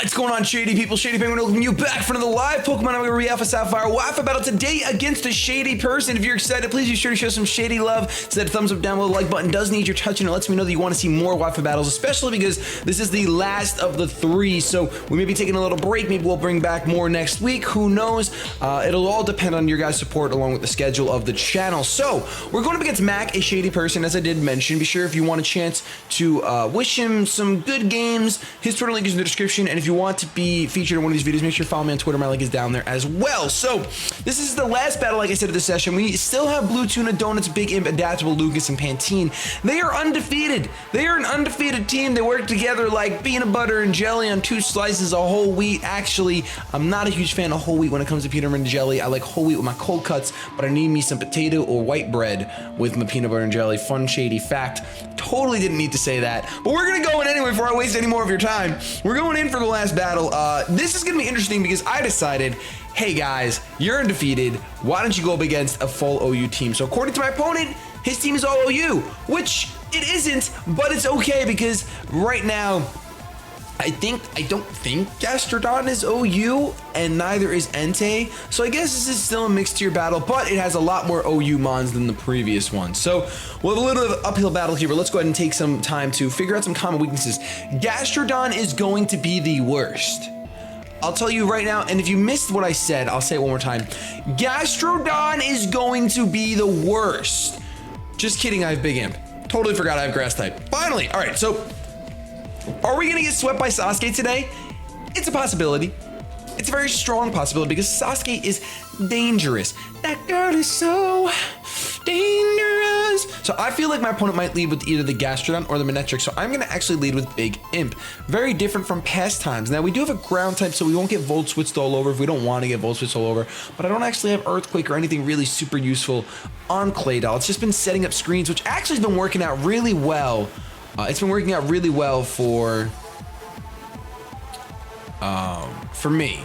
What's going on, Shady People? ShadyPenguinn welcoming you back for another live Pokemon Alpha Sapphire Wifi Battle today against a shady person. If you're excited, please be sure to show some shady love. So that thumbs up down below. The like button does need your touch, and it lets me know that you want to see more Wifi Battles, especially because this is the last of the 3. So we may be taking a little break. Maybe we'll bring back more next week. Who knows? It'll all depend on your guys' support along with the schedule of the channel. So we're going up against Mac, a shady person, as I did mention. Be sure if you want a chance to wish him some good games. His Twitter link is in the description. And if you want to be featured in one of these videos, make sure you follow me on Twitter. My link is down there as well. So this is the last battle, like I said, of the session. We still have Blue Tuna, Donuts, Big Imp, Adaptable, Lucas, and Pantene. They are undefeated. They are an undefeated team. They work together like peanut butter and jelly on 2 slices of whole wheat. Actually, I'm not a huge fan of whole wheat when it comes to peanut butter and jelly. I like whole wheat with my cold cuts, but I need me some potato or white bread with my peanut butter and jelly. Fun, shady fact. Totally didn't need to say that, but we're gonna go in anyway before I waste any more of your time. We're going in for the last battle. This is gonna be interesting because I decided, hey guys, you're undefeated. Why don't you go up against a full OU team? So according to my opponent, his team is all OU, which it isn't, but it's okay because right now, I don't think Gastrodon is OU, and neither is Entei. So I guess this is still a mixed tier battle, but it has a lot more OU mons than the previous one. So we'll have a little bit of an uphill battle here, but let's go ahead and take some time to figure out some common weaknesses. Gastrodon is going to be the worst. I'll tell you right now, and if you missed what I said, I'll say it one more time. Gastrodon is going to be the worst. Just kidding, I have Big Imp. Totally forgot I have Grass type. Finally, all right, so are we gonna get swept by Sasuke today? It's a possibility. It's a very strong possibility because Sasuke is dangerous. That girl is so dangerous. So I feel like my opponent might lead with either the Gastrodon or the Manectric, so I'm gonna actually lead with Big Imp. Very different from past times. Now we do have a ground type, so we won't get Volt Switched all over if we don't want to get Volt Switched all over, but I don't actually have Earthquake or anything really super useful on Claydol. It's just been setting up screens, which actually has been working out really well. It's been working out really well for me,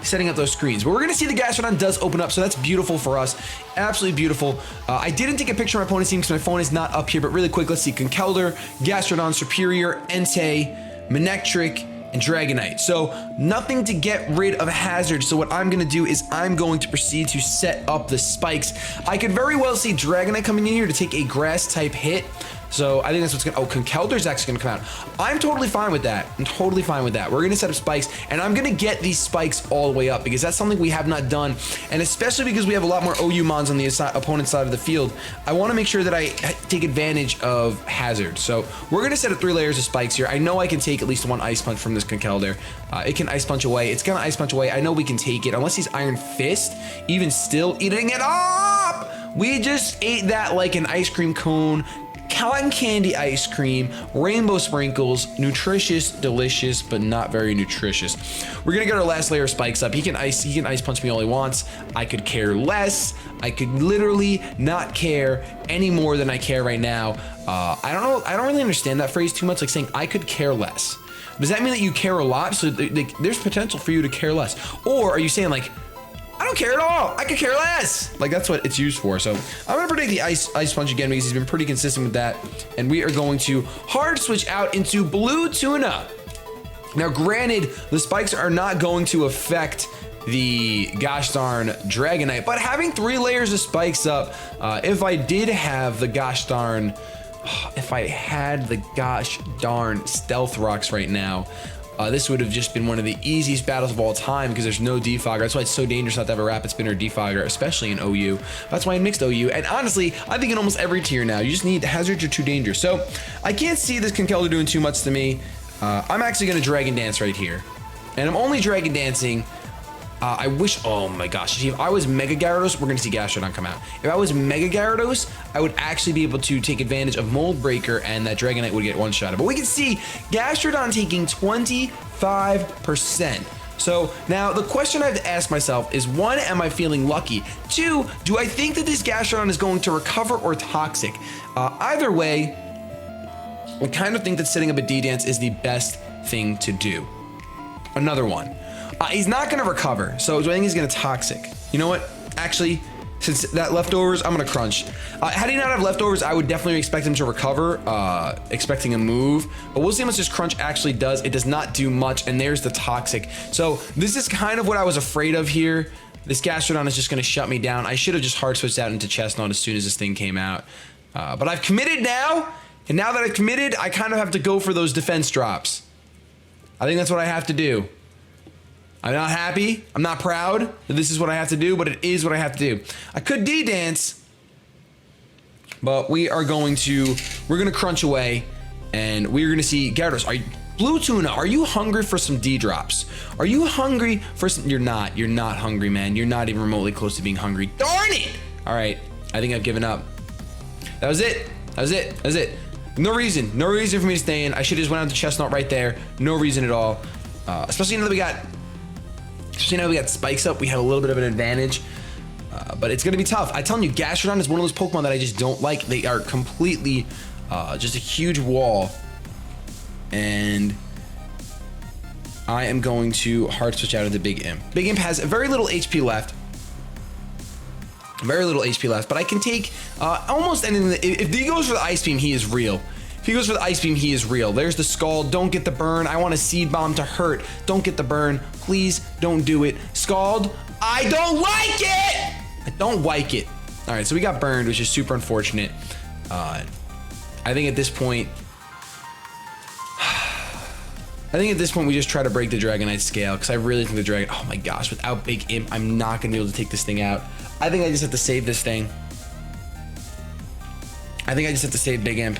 setting up those screens. But we're gonna see the Gastrodon does open up, so that's beautiful for us. Absolutely beautiful. I didn't take a picture of my opponent's team because my phone is not up here, but really quick, let's see. Conkeldurr, Gastrodon, Serperior, Entei, Manectric, and Dragonite. So nothing to get rid of Hazard. So what I'm gonna do is I'm going to proceed to set up the spikes. I could very well see Dragonite coming in here to take a grass type hit. So I think that's what's gonna, Conkeldurr's actually gonna come out. I'm totally fine with that. I'm totally fine with that. We're gonna set up spikes, and I'm gonna get these spikes all the way up because that's something we have not done. And especially because we have a lot more OU mons on the opponent's side of the field, I wanna make sure that I take advantage of Hazard. So we're gonna set up 3 layers of spikes here. I know I can take at least 1 Ice Punch from this Conkeldurr. It can Ice Punch away. It's gonna Ice Punch away. I know we can take it, unless he's Iron Fist, even still eating it up. We just ate that like an ice cream cone. Cotton candy ice cream, rainbow sprinkles, nutritious, delicious, but not very nutritious. We're gonna get our last layer of spikes up. He can ice punch me all he wants. I could care less. I could literally not care any more than I care right now. I don't know. I don't really understand that phrase too much, like saying I could care less. Does that mean that you care a lot? So there's potential for you to care less. Or are you saying like, I don't care at all. I could care less. Like that's what it's used for. So I'm gonna predict the ice punch again because he's been pretty consistent with that. And we are going to hard switch out into Blue Tuna. Now, granted, the spikes are not going to affect the gosh darn Dragonite, but having 3 layers of spikes up, if I did have the gosh darn, if I had the gosh darn Stealth Rocks right now, this would have just been one of the easiest battles of all time because there's no defogger. That's why it's so dangerous not to have a rapid spinner defogger, especially in OU. That's why I mixed OU. And honestly, I think in almost every tier now, you just need Hazards are too dangerous. So I can't see this Conkeldurr doing too much to me. I'm actually going to Dragon Dance right here. And I'm only Dragon Dancing. I wish, oh my gosh, if I was Mega Gyarados, we're gonna see Gastrodon come out. If I was Mega Gyarados, I would actually be able to take advantage of Mold Breaker and that Dragonite would get one-shotted. But we can see Gastrodon taking 25%. So now the question I have to ask myself is 1, am I feeling lucky? 2, do I think that this Gastrodon is going to recover or toxic? Either way, I kind of think that setting up a D-Dance is the best thing to do. Another one. He's not gonna recover, so I think he's gonna toxic. You know what? Actually, Since that leftovers, I'm gonna crunch. Had he not have leftovers, I would definitely expect him to recover, expecting a move. But we'll see how much this crunch actually does. It does not do much, and there's the toxic. So this is kind of what I was afraid of here. This Gastrodon is just gonna shut me down. I should have just hard switched out into Chestnut as soon as this thing came out. But I've committed now, and now that I've committed, I kind of have to go for those defense drops. I think that's what I have to do. I'm not happy. I'm not proud that this is what I have to do, but it is what I have to do. I could D-dance, but we're going to crunch away, and we're going to see Gyarados. Blue Tuna, are you hungry for some D-drops? Are you hungry for some? You're not hungry, man. You're not even remotely close to being hungry. Darn it! All right, I think I've given up. That was it. That was it. That was it. No reason for me to stay in. I should have just went out to Chestnut right there. No reason at all. Especially now that we got spikes up, we have a little bit of an advantage. But it's gonna be tough. I'm telling you, Gastrodon is one of those Pokemon that I just don't like. They are completely just a huge wall. And I am going to hard switch out into Big Imp. Big Imp has very little HP left. Very little HP left, but I can take almost anything. If he goes for the Ice Beam, he is real. If he goes for the Ice Beam, he is real. There's the Scald. Don't get the burn. I want a Seed Bomb to hurt. Don't get the burn. Please don't do it. Scald. I don't like it. I don't like it. All right, so we got burned, which is super unfortunate. I think at this point, we just try to break the Dragonite scale, because I really think the Dragon. Oh my gosh, without Big Imp, I'm not gonna be able to take this thing out. I think I just have to save this thing. I think I just have to save Big Imp.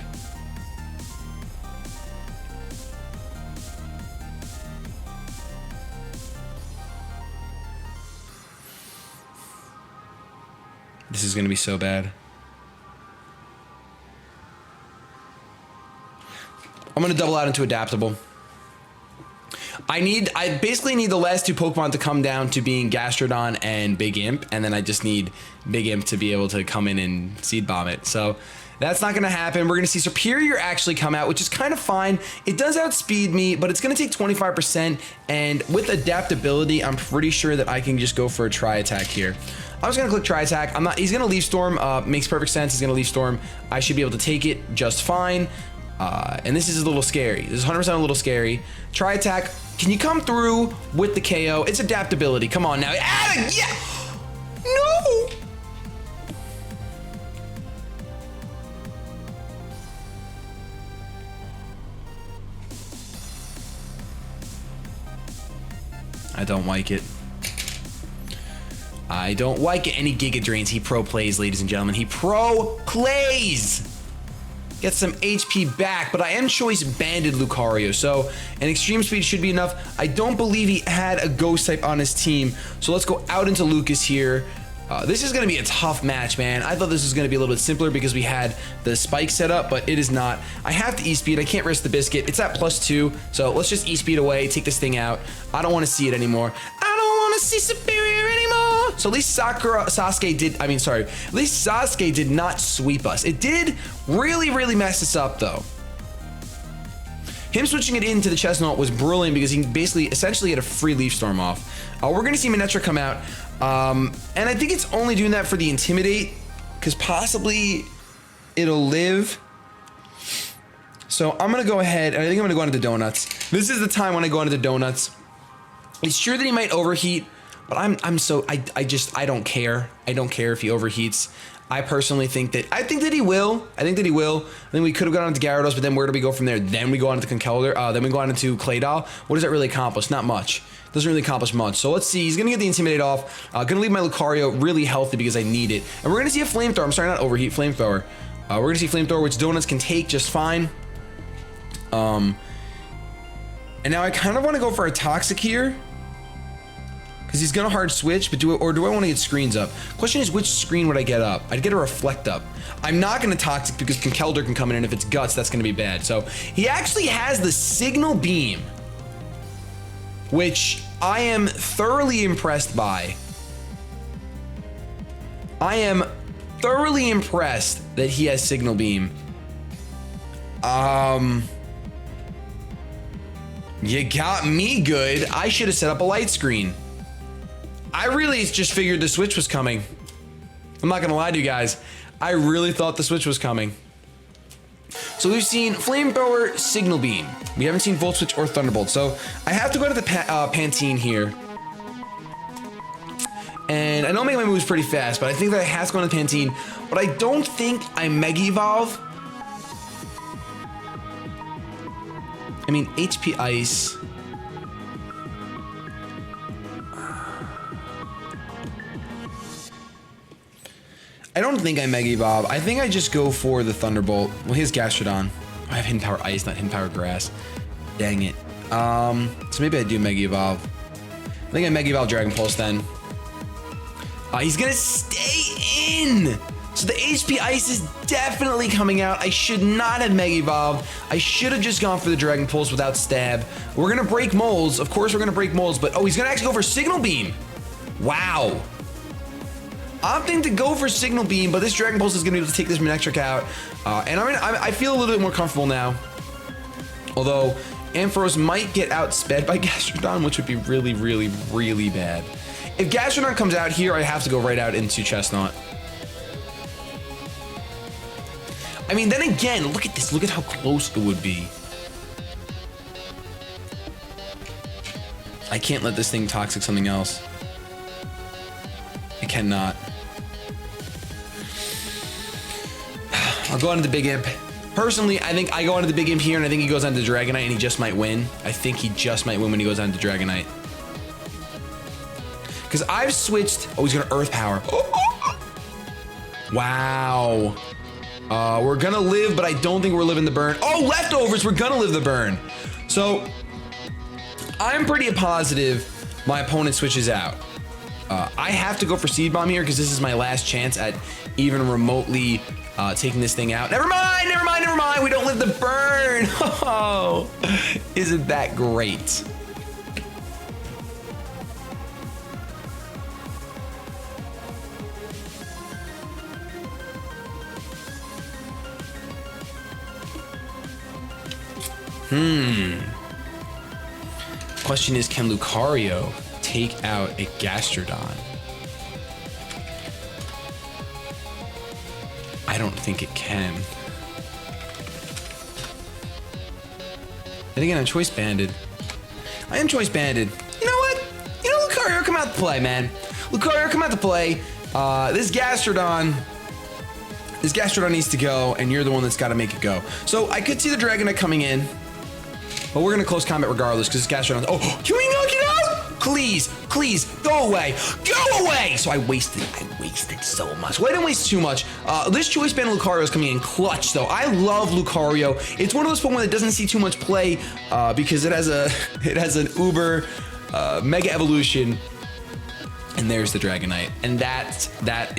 This is gonna be so bad. I'm gonna double out into Adaptable. I basically need the last two Pokemon to come down to being Gastrodon and Big Imp, and then I just need Big Imp to be able to come in and Seed Bomb it. So that's not gonna happen. We're gonna see Superior actually come out, which is kind of fine. It does outspeed me, but it's gonna take 25%, and with Adaptability, I'm pretty sure that I can just go for a Tri-Attack here. I was gonna click Tri-Attack. He's gonna Leaf Storm, makes perfect sense. He's gonna Leaf Storm. I should be able to take it just fine. And this is a little scary. This is 100% a little scary. Tri-Attack, can you come through with the KO? It's Adaptability, come on now. Yeah, no! I don't like it. I don't like it. Any Giga Drains. He pro plays, ladies and gentlemen. He pro plays. Get some HP back, but I am choice banded Lucario, so an extreme speed should be enough. I don't believe he had a ghost type on his team, so let's go out into Lucas here. This is going to be a tough match, man. I thought this was going to be a little bit simpler because we had the spike set up, but it is not. I have to E-Speed. I can't risk the biscuit. It's at +2, so let's just E-Speed away, take this thing out. I don't want to see it anymore. I don't want to see Superior anymore. So at least Sasuke did not sweep us. It did really mess us up, though. Him switching it into the Chestnut was brilliant because he basically essentially had a free Leaf Storm off. We're going to see Manectra come out. And I think it's only doing that for the Intimidate, because possibly it'll live. So I'm going to go ahead, and I think I'm going to go into the Donuts. This is the time when I go into the Donuts. It's true that he might overheat, but I don't care. I don't care if he overheats. I personally think that he will. I think we could have gone into Gyarados, but then where do we go from there? Then we go on to Conkeldurr. Then we go on into Claydol. What does that really accomplish? Not much. Doesn't really accomplish much. So let's see. He's going to get the Intimidate off. Going to leave my Lucario really healthy because I need it. And we're going to see a Flamethrower. I'm sorry, not Overheat. Flamethrower. We're going to see Flamethrower, which Donuts can take just fine. And now I kind of want to go for a Toxic here, because he's gonna hard switch, but do I want to get screens up? Question is, which screen would I get up? I'd get a Reflect up. I'm not gonna Toxic because Conkeldurr can come in, and if it's Guts, that's gonna be bad. So he actually has the Signal Beam, which I am thoroughly impressed by. I am thoroughly impressed that he has Signal Beam. You got me good. I should have set up a light screen. I really just figured the switch was coming. I'm not gonna lie to you guys. I really thought the switch was coming. So we've seen Flamethrower, Signal Beam. We haven't seen Volt Switch or Thunderbolt. So I have to go to the Pantene here. And I know Mega Man moves pretty fast, but I think that I have to go to the Pantene. But I don't think I Mega Evolve. I mean, HP Ice. I don't think I Mega Evolve. I think I just go for the Thunderbolt. Well, here's Gastrodon. I have Hidden Power Ice, not Hidden Power Grass. Dang it. So maybe I do Mega Evolve. I think I Mega Evolve Dragon Pulse then. He's gonna stay in! So the HP Ice is definitely coming out. I should not have Mega Evolved. I should have just gone for the Dragon Pulse without Stab. We're gonna break molds. Of course we're gonna break molds, but oh, he's gonna actually go for Signal Beam. Wow. Opting to go for Signal Beam, but this Dragon Pulse is gonna be able to take this Manectric out. And I feel a little bit more comfortable now. Although, Ampharos might get outsped by Gastrodon, which would be really, really, really bad. If Gastrodon comes out here, I have to go right out into Chestnut. I mean, then again, look at this. Look at how close it would be. I can't let this thing Toxic something else. I cannot. I'll go on to the Big Imp. Personally, I think I go on to the Big Imp here, and I think he goes on to Dragonite, and he just might win. I think he just might win when he goes on to Dragonite. Because I've switched... Oh, he's going to Earth Power. Wow. We're going to live, but I don't think we're living the burn. Oh, leftovers. We're going to live the burn. So, I'm pretty positive my opponent switches out. I have to go for Seed Bomb here because this is my last chance at even remotely taking this thing out. Never mind, never mind, never mind. We don't live the burn. Oh, isn't that great? Question is, can Lucario take out a Gastrodon? I don't think it can. And again, I'm choice banded. I am choice banded. You know what? You know, Lucario, come out to play, man. Lucario, come out to play. This Gastrodon needs to go, and you're the one that's got to make it go. So I could see the Dragonite coming in, but we're gonna close combat regardless because this Gastrodon. Oh, can we knock it out? Please, please, go away, go away! So I wasted so much. Well, I didn't waste too much. This choice band Lucario is coming in clutch, though. I love Lucario. It's one of those Pokemon that doesn't see too much play because it has an uber mega evolution, and there's the Dragonite, and that's bad.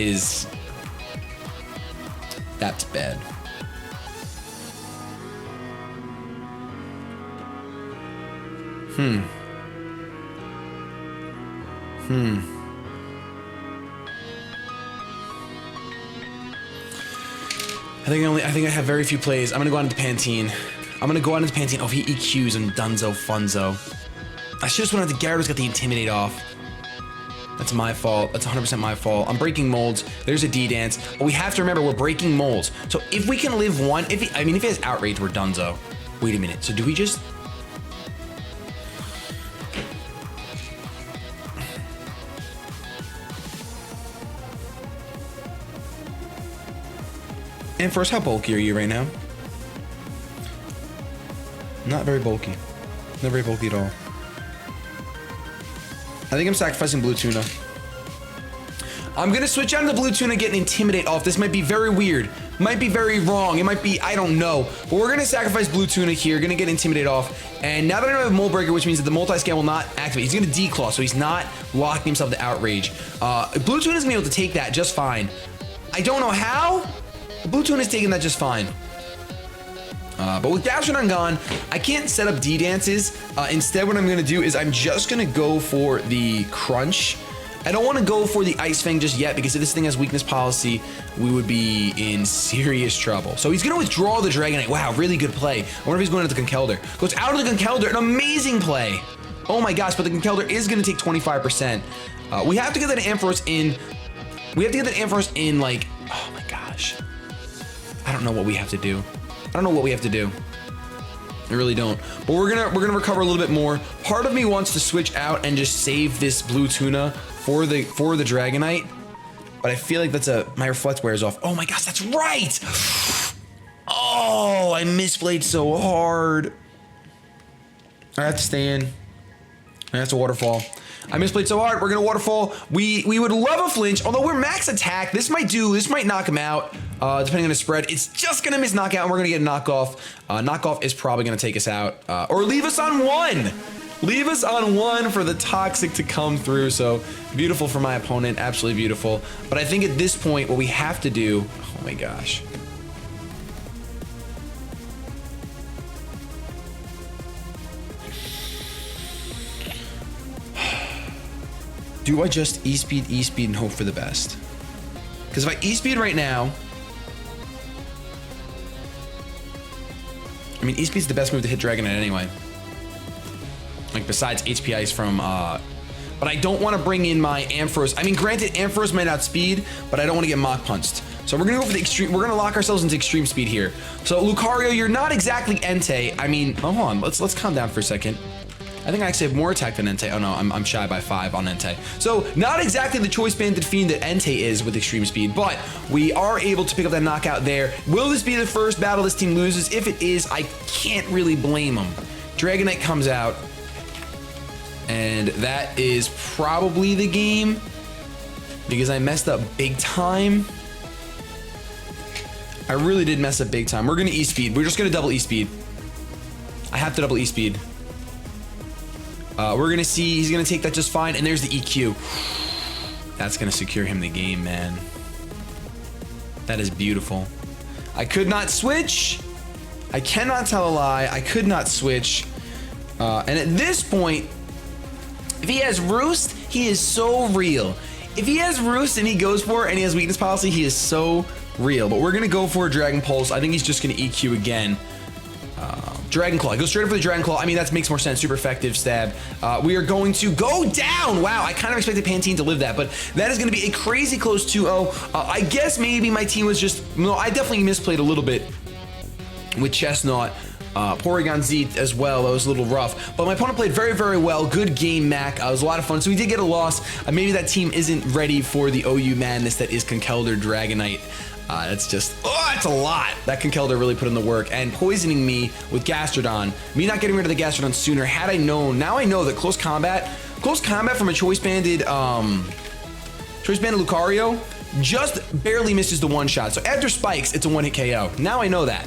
I think I have very few plays. I'm gonna go on to the Pantene. Oh, if he EQs and Dunzo Funzo. I should have went on to Gyarados, got the Intimidate off. That's my fault. That's 100% my fault. I'm breaking molds. There's a D-Dance. But we have to remember we're breaking molds. So if we can live one, if he has Outrage, we're Dunzo. Wait a minute. So do we just... And first, how bulky are you right now? Not very bulky. Not very bulky at all. I think I'm sacrificing Blue Tuna. I'm gonna switch out to the Blue Tuna, get an Intimidate off. This might be very weird. Might be very wrong. It might be, I don't know. But we're gonna sacrifice Blue Tuna here, gonna get Intimidate off. And now that I don't have Mold Breaker, which means that the multi-scan will not activate, he's gonna Declaw, so he's not locking himself to Outrage. Blue Tuna's gonna be able to take that just fine. I don't know how. Blue Tuna's taking that just fine. But with Gastrodon gone, I can't set up D-Dances. Instead, what I'm going to do is I'm just going to go for the Crunch. I don't want to go for the Ice Fang just yet, because if this thing has weakness policy, we would be in serious trouble. So he's going to withdraw the Dragonite. Wow, really good play. I wonder if he's going into the Conkeldurr. Goes out of the Conkeldurr. An amazing play. Oh my gosh, but the Conkeldurr is going to take 25%. We have to get that Ampharos in. We have to get that Ampharos in, like, oh my gosh. I don't know what we have to do. I don't know what we have to do. I really don't. But we're gonna recover a little bit more. Part of me wants to switch out and just save this blue tuna for the Dragonite. But I feel like my reflect wears off. Oh my gosh, that's right! Oh, I misplayed so hard. I have to stay in. I have to waterfall. I misplayed so hard. We're gonna waterfall. We would love a flinch, although we're max attack. This might knock him out, depending on the spread. It's just gonna miss knockout, and we're gonna get a knockoff. Knockoff is probably gonna take us out, or leave us on one. Leave us on one for the toxic to come through. So beautiful for my opponent, absolutely beautiful. But I think at this point, what we have to do, oh my gosh. Do I just E-speed, and hope for the best? Because if I E-speed right now, I mean, E-speed's the best move to hit Dragonite anyway. Like, besides HP Ice from, but I don't want to bring in my Ampharos. I mean, granted, Ampharos might outspeed, but I don't want to get Mach Punched. So we're gonna go for the extreme, we're gonna lock ourselves into extreme speed here. So Lucario, you're not exactly Entei. I mean, hold on, let's calm down for a second. I think I actually have more attack than Entei. Oh no, I'm shy by 5 on Entei. So not exactly the choice banded fiend that Entei is with extreme speed, but we are able to pick up that knockout there. Will this be the first battle this team loses? If it is, I can't really blame them. Dragonite comes out, and that is probably the game because I messed up big time. I really did mess up big time. We're gonna E-speed. We're just gonna double E-speed. I have to double E-speed. We're gonna see, he's gonna take that just fine, and there's the EQ. That's gonna secure him the game, man. That is beautiful. I could not switch. I cannot tell a lie. I could not switch. And at this point, if he has Roost, he is so real. If he has Roost and he goes for it and he has weakness policy, he is so real. But we're gonna go for a Dragon Pulse. I think he's just gonna EQ again. Dragon Claw, go straight up for the Dragon Claw. I mean, that makes more sense, super effective stab. We are going to go down. Wow, I kind of expected Pantene to live that, but that is gonna be a crazy close 2-0. I guess maybe my team was just, no, I definitely misplayed a little bit with Chestnut. Porygon Z as well, that was a little rough. But my opponent played very, very well. Good game, Mac. It was a lot of fun. So we did get a loss. Maybe that team isn't ready for the OU madness that is Conkeldurr Dragonite. That's just, oh, it's a lot. That Conkeldurr really put in the work. And poisoning me with Gastrodon, me not getting rid of the Gastrodon sooner, had I known, now I know that close combat from a choice banded Lucario just barely misses the one shot. So after spikes, it's a one hit KO. Now I know that.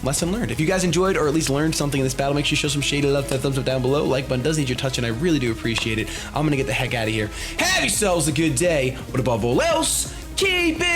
Lesson learned. If you guys enjoyed or at least learned something in this battle, make sure you show some shady love, that thumbs up down below. Like button does need your touch, and I really do appreciate it. I'm gonna get the heck out of here. Have yourselves a good day, but above all else, keep it